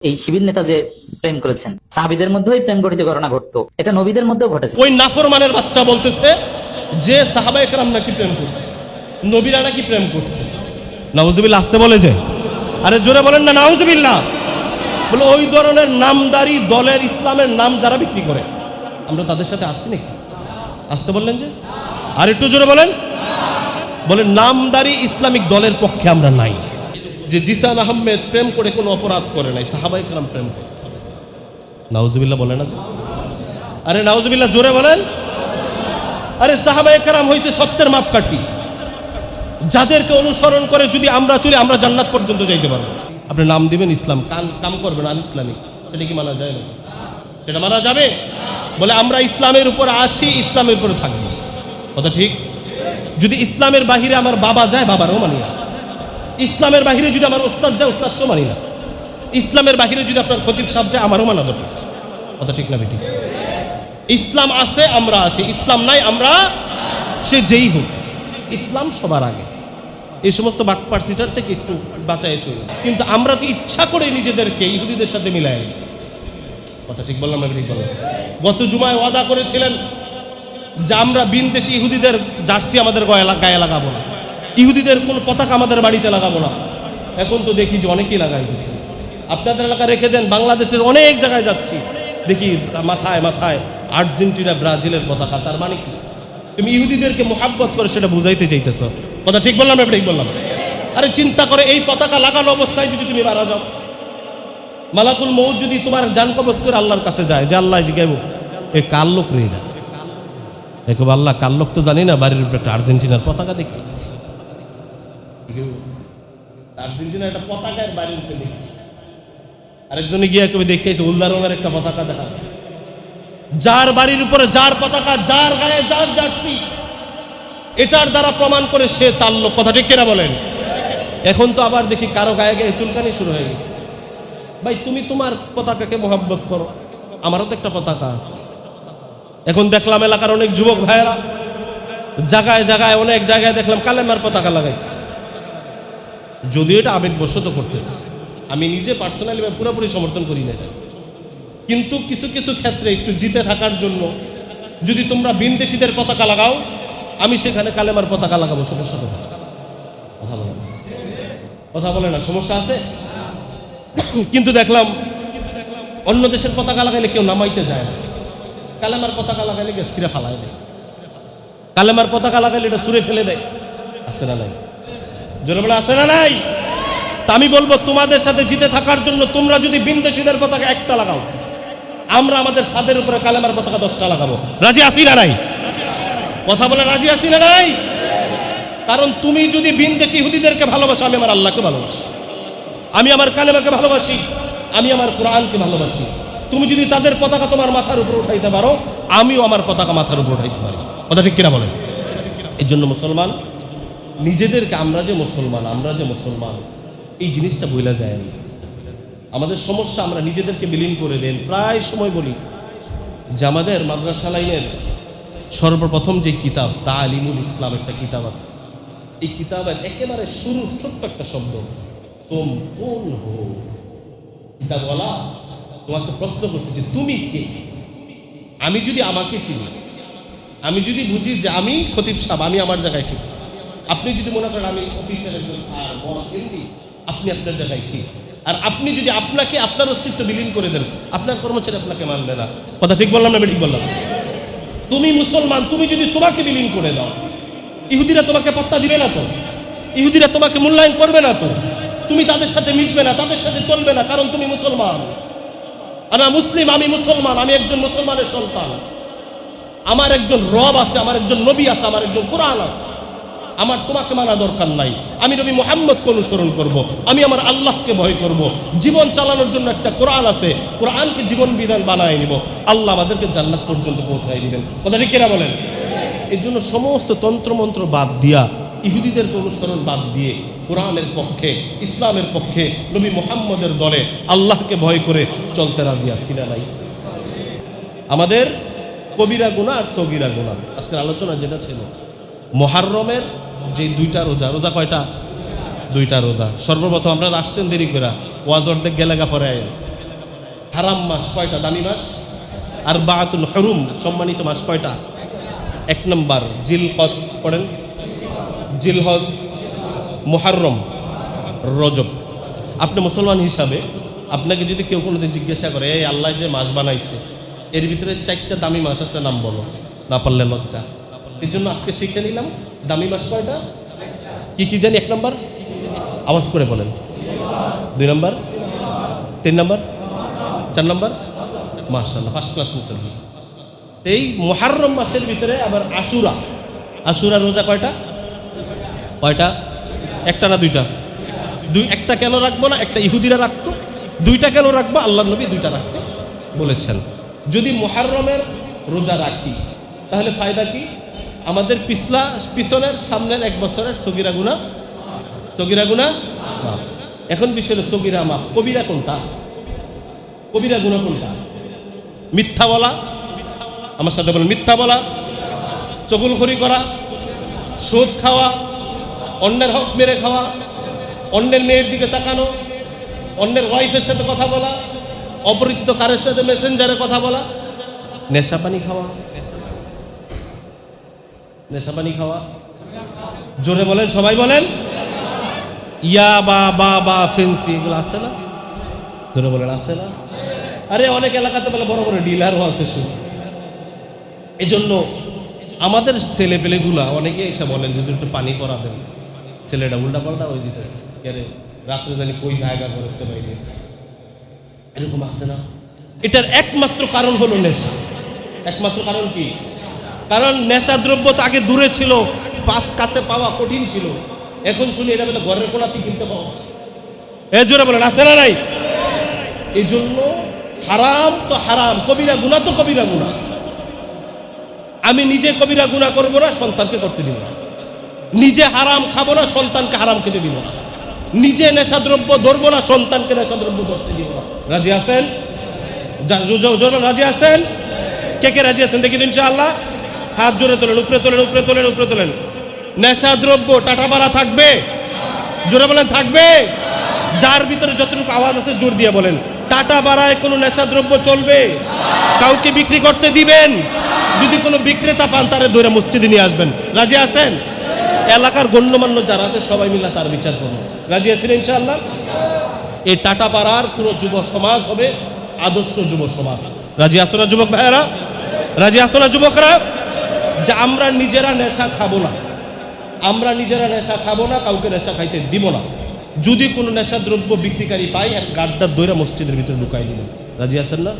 এই শিবির নেতা যে প্রেম করেছেন, সাহাবীদের মধ্যেও এই প্রেম গঠিত ঘটনা ঘটতো, এটা নবীদের মধ্যেও ঘটেছে। ওই নাফরমানের বাচ্চা বলতেছে যে সাহাবায়ে কেরাম নাকি প্রেম করছে, নবীরা নাকি প্রেম করছে। নাউজুবিল্লাহ আসতে বলে যে, আরে জোরে বলেন না নাউজুবিল্লাহ। বলে ওই ধরনের নামদারি দলের ইসলামের নাম যারা বিক্রি করে আমরা তাদের সাথে আসছি নাকি? আসতে বললেন যে, আর একটু জোরে বলেন। বলে নামদারি ইসলামিক দলের পক্ষে আমরা নাই। যে জিসান আহমেদ প্রেম করে কোনো অপরাধ করে নাই, সাহাবায়ে কেরাম প্রেম করে। নাউজুবিল্লাহ বলে না যে, আরে নাউজুবিল্লাহ জোরে বলেন। আরে সাহাবায়ে কেরাম হইছে সত্যের মাপকাঠি, যাদেরকে অনুসরণ করে যদি আমরা চলি আমরা জান্নাত পর্যন্ত যাইতে পারবো। আপনি নাম দিবেন ইসলাম, কাম করবেন আল ইসলামিক, সেটা কি মানা যায় না? সেটা মানা যাবে? বলে আমরা ইসলামের উপর আছি, ইসলামের উপরে থাকবো। কথা ঠিক? যদি ইসলামের বাহিরে আমার বাবা যায়, বাবারও মানি না। ইসলামের বাহিরে যদি আমার ওস্তাদ যায়, ওস্তাদকেও মানি না। ইসলামের বাহিরে যদি আপনার খতিব সাহেব যায়, আমারও মানা দরকার। কথা ঠিক না বেটি? ইসলাম আছে, আমরা আছি। ইসলাম নাই, আমরা সে যেই হোক, ইসলাম সবার আগে। এই সমস্ত বাটপার্সিটার থেকে একটু বাঁচায় চলি। কিন্তু আমরা তো ইচ্ছা করে নিজেদেরকে ইহুদিদের সাথে মিলাই। কথা ঠিক বললাম না ঠিক বললাম? গত জুমায় ওয়াদা করেছিলেন যে আমরা বিনদেশি ইহুদিদের জার্সি আমাদের গায়ে লাগাবো না, ইহুদিদের কোনো পতাকা আমাদের বাড়িতে লাগাবো না। এখন তো দেখি যে অনেকেই লাগাই দিচ্ছে। আপনাদের এলাকা রেখে দেন, বাংলাদেশের অনেক জায়গায় যাচ্ছি, দেখি মাথায় মাথায় আর্জেন্টিনা ব্রাজিলের পতাকা। তার মানে কি? তুমি ইহুদিদেরকে মোহাব্বত করে সেটা বুঝাইতে চাইতেছ। কথা ঠিক বললাম না ঠিক বললাম? আরে চিন্তা করে, এই পতাকা লাগানো অবস্থায় যদি তুমি মারা যাও, মালাকুল মউত যদি তোমার জান কবজ করে আল্লাহর কাছে যায়, যে আল্লাহ জিগাইব এ কার লোক রে, না দেখো আল্লাহ কার লোক তো জানি না, বাড়ির উপরে একটা আর্জেন্টিনার পতাকা দেখিয়েছি। আর্জেন্টিনার একটা পতাকার বাড়ির উপরে দেখিয়েছি। আরেকজনে গিয়ে কবি দেখিয়েছে উল্লা রঙের একটা পতাকা দেখা। যার বাড়ির উপরে যার পতাকা, যার গায়ে যার জার্সি, এটার দ্বারা প্রমাণ করে সে তার লোক। কথা ঠিক কিনা বলেন? এখন তো আবার দেখি কারো গায়ে গায়ে চুলকানি শুরু হয়ে গেছে। ভাই তুমি তোমার পতাকাকে মোহাব্বত করো, আমারও তো একটা পতাকা আছে। এখন দেখলাম এলাকার অনেক যুবক ভাইয়েরা জায়গায় জায়গায় অনেক জায়গায় দেখলাম কালেমার পতাকা লাগাইছে। যদিও এটা আবেগবশত করতেছে, আমি নিজে পার্সোনালি পুরোপুরি সমর্থন করি না এটা। কিন্তু কিছু কিছু ক্ষেত্রে একটু জিতে থাকার জন্য যদি তোমরা বিনদেশীদের পতাকা লাগাও, আমি সেখানে কালেমার পতাকা লাগাবো, সমস্যা কোথায়? কথা বলে না, সমস্যা আছে? কিন্তু দেখলাম অন্য দেশের পতাকা লাগাইলে কেউ নামাইতে যায় না, কালেমার পতাকা লাগাইলে ছিঁড়ে ফেলায় দেয়। কালেমার পতাকা লাগাইলে এটা ছুঁড়ে ফেলে দেয়। আছে না নাই? জোরে বলে আছে না নাই? তা আমি বলবো তোমাদের সাথে জিতে থাকার জন্য তোমরা যদি বিনদেশীদের পতাকা একটা লাগাও, আমরা আমাদের ছাদের উপরে কালেমার পতাকা 10টা লাগাবো। রাজি আছি না নাই? কথা বলে রাজি আছি না নাই? কারণ তুমি যদি বিনদেশী ইহুদিদেরকে ভালোবাসো, আমি আমার আল্লাহকে ভালোবাসি, আমি আমার কালেমাকে ভালোবাসি, আমি আমার কোরআনকে ভালোবাসি। তুমি যদি তাদের পতাকা তোমার মাথার উপর উঠাইতে পারো, আমিও আমার পতাকা মাথার উপর উঠাইতে পারি। কথা ঠিক কিনা বলেন? এই জন্য মুসলমান নিজেদেরকে, আমরা যে মুসলমান এই জিনিসটা বইলা যায় না। আমাদের সমস্যা, আমরা নিজেদেরকে বিলীন করে দেন। প্রায় সময় বলি যে আমাদের মাদ্রাসা লাইনের সর্বপ্রথম যে কিতাব তালিমুল ইসলাম একটা কিতাব আছে, এই কিতাবের একেবারে শুরুর ছোট্ট একটা শব্দ তুম কোন হো। কিতাবওয়ালা তোমাকে প্রশ্ন করছে যে তুমি কে? আমি যদি আমাকে চিনি, আমি যদি বুঝি যে আমি খতিব সাহেব, আমি আমার জায়গায় ঠিক, আপনি যদি মনে করেন আমি অফিসের একজন স্যার বস এমডি, আপনি আপনার জায়গায় ঠিক। আর আপনি যদি আপনাকে আপনার অস্তিত্ব বিলীন করে দেন, আপনার কর্মচারী আপনাকে মানবে না। কথা ঠিক বললাম না ঠিক বললাম? তুমি মুসলমান, তুমি যদি তোমাকে বিলীন করে দাও, ইহুদিরা তোমাকে পাত্তা দিবে না তো, ইহুদিরা তোমাকে মূল্যায়ন করবে না তো, তুমি তাদের সাথে মিশবে না, তাদের সাথে চলবে না, কারণ তুমি মুসলমান। আনা মুসলিম, আমি মুসলমান, আমি একজন মুসলমানের সন্তান, আমার একজন রব আছে, আমার একজন নবী আছে, আমার একজন কোরআন আছে। আমার তোমাকে মানা দরকার নাই। আমি নবী মুহাম্মদকে অনুসরণ করব, আমি আমার আল্লাহকে ভয় করব। জীবন চালানোর জন্য একটা কোরআন আছে, কোরআনকে জীবন বিধান বানায় নিব, আল্লাহ আমাদেরকে জান্নাত পর্যন্ত পৌঁছায় দিবেন। কথা ঠিক কিনা বলেন? এই জন্য সমস্ত তন্ত্রমন্ত্র বাদ দিয়া, ইহুদিদেরকে অনুসরণ বাদ দিয়ে কোরআনের পক্ষে, ইসলামের পক্ষে, নবী মুহাম্মদের দলে আল্লাহকে ভয় করে চলতে রাজি আছি না নাই? আমাদের কবিরা গুনাহ আর সগীরা গুনাহ, আজকের আলোচনা যেটা ছিল মুহররমের যে 2টা রোজা। রোজা কয়টা? 2টা রোজা। সর্বপ্রথম আমরা আসছেন দেরি করে, ওয়াজ অর্ধেক গেলেগা পরে হারাম মাস কয়টা? দামি মাস আর বাতুল হরুম, সম্মানিত মাস কয়টা? 1 নম্বর জিলকদ, পড়েন, জিলহজ, মুহররম, রজব। আপনি মুসলমান হিসাবে আপনাকে যদি কেউ কোনোদিন জিজ্ঞাসা করে এই আল্লাহ যে মাস বানাইছে এর ভিতরে 4টা দামি মাস আছে, নাম বলো, না পারলে লজ্জা। এর জন্য আজকে শিখে নিলাম দামি মাস কয়টা, কি কি জানি। 1 নম্বর, আওয়াজ করে বলেন। 2 নম্বর, 3 নম্বর, 4 নম্বর, মাশাআল্লাহ, ফার্স্ট ক্লাস মুসলমান। এই মুহররম মাসের ভিতরে আবার আশুরা, আশুরা রোজা কয়টা? কয়টা? 1টা না 2টা? একটা কেন রাখবো না? একটা ইহুদিরা রাখতো। 2টা কেন রাখবো? আল্লাহ নবী 2টা রাখতে বলেছেন। যদি মুহররমের রোজা রাখি তাহলে ফায়দা কি? আমাদের পিছনের সামনের 1 বছরের সগীরা গুনাহ মাফ। এখন বিষয় হলো সগীরা মাফ, কবিরা কোনটা? কবিরা গুনাহ কোনটা? মিথ্যা বলা, আমার সাথে বলেন, মিথ্যা বলা, চগলখড়ি করা, সুদ খাওয়া, অন্যের হক মেরে খাওয়া, অন্যের মেয়ের দিকে তাকানো, অন্যের ওয়াইফের সাথে কথা বলা, অপরিচিত কারের সাথে মেসেঞ্জারে কথা বলা, নেশা পানি খাওয়া, নেশা পানি খাওয়া, জোরে বলেন, সবাই বলেন, ইয়া বা ফেন্সি, এগুলো আছে না? জোরে বলেন, আছে না? আরে অনেক এলাকাতে বলে বড় বড় ডিলারও আছে শুধু। এই জন্য আমাদের ছেলে পেলেগুলা অনেকে এসে বলেন যে একটু পানি করা দেন, ছেলেটা উল্টা পাল্টা হয়ে যেতেছে, রাত্রে জানি কই জায়গা করতে পাইনি, এরকম আছে না? এটার একমাত্র কারণ হলো নেশা। একমাত্র কারণ কি? কারণ নেশা দ্রব্য তো আগে দূরে ছিল, কাছে পাওয়া কঠিন ছিল, এখন শুনি এটা বলে ঘরের কোনাতে কিনতে পাওয়া। এ জোরে বলেন, আছে না নাই? এই জন্য হারাম তো হারাম, কবিরা গুনাহ তো কবিরা গুনাহ। আমি নিজে কবিরা গুনাহ করবো না, সন্তানকে করতে দিব না। নিজে হারাম খাবো না, সন্তানকে হারাম খেতে দিব না। নিজে নেশাদ্রব্য ধরবো না, সন্তানকে নেশাদ্রব্য ধরতে দিব না। রাজি আছেন? রাজি আছেন? কে কে রাজি আছেন দেখি তো ইনশাআল্লাহ? হাত জোরে তোলেন, উপরে তোলেন, উপরে তোলেন, উপরে তোলেন। নেশাদ্রব্য টাটাবাড়া থাকবে? জোরে বলেন, থাকবে? যার ভিতরে যতটুকু আওয়াজ আছে জোর দিয়ে বলেন, টাটা বাড়ায় কোনো নেশাদ্রব্য চলবে? কাউকে বিক্রি করতে দিবেন? যদি কোনো বিক্রেতা পান তারে ধরে মসজিদে নিয়ে আসবেন। রাজি আছেন? এলাকার গণ্যমান্য যারা আছে সবাই মিলে তার বিচার করুন। রাজি আছেন ইনশাআল্লাহ? এই টাটা পাড়ার পুরো যুব সমাজ হবে আদর্শ যুব সমাজ। রাজি আছো না যুবক ভাইয়েরা? রাজি আছো না যুবকরা? যে আমরা নিজেরা নেশা খাবো না, আমরা নিজেরা নেশা খাবো না, কাউকে নেশা খাইতে দিব না। যদি কোনো নেশাদ্রব্য বিক্রিকারী পাই, এক গাড্ডার দইরা মসজিদের ভিতরে ঢুকাই দিবেন। রাজি আছেন না?